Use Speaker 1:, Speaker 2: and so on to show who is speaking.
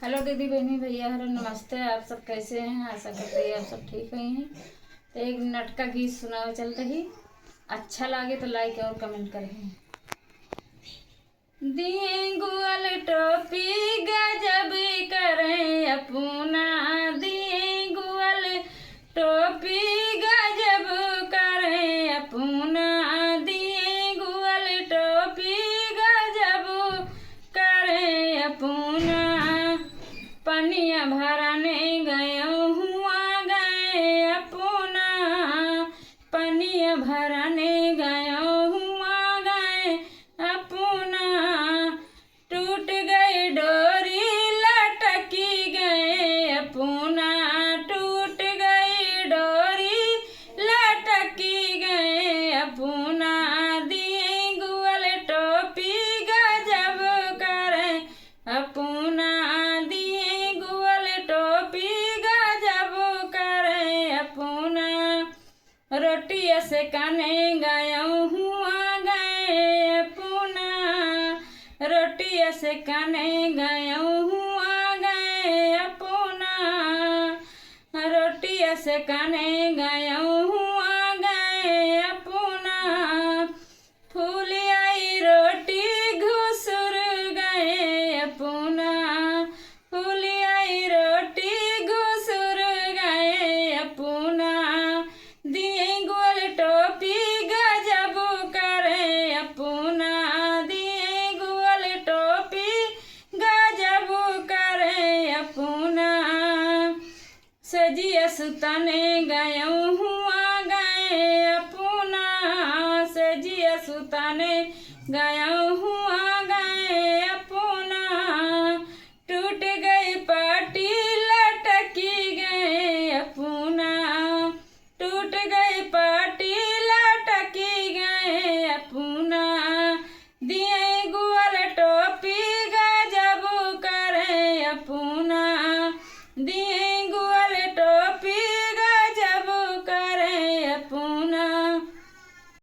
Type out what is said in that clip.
Speaker 1: Hello दीदी बहनी भैया हर नमस्ते। आप सब कैसे हैं? आशा करते हैं आप सब ठीक हैं। तो एक मिनट का गीत सुनाओ चलते ही। अच्छा लगे तो लाइक और कमेंट करें। दिए गुअल टोपी गजब करें अपना, दिए गुअल टोपी गजब करें अपना, दिए गुअल टोपी गजब करें अपना। पनिया भरने गए हुआ गए अपना, पनिया भरने गए हुआ गए अपना। टूट गई डोरी लटकी गए अपना, टूट गई डोरी लटकी गए अपना। दिए गुअल टोपी गजब करें अपना, दिए गुअल टोपी गजब करें अपना। रोटिया से कने गए हुआ गए अपना, रोटिया से कने गए हुआ गए अपना, रोटिया से कने गए हुआ गए अपना। फूल आई रोटी घुसुर गए अपना, फूल आई रोटी घुसुर गए अपना। दिए गुअल टोपी गजब करें अपना, दिए गुअल टोपी गजब करें अपना। सजिया सुतने गए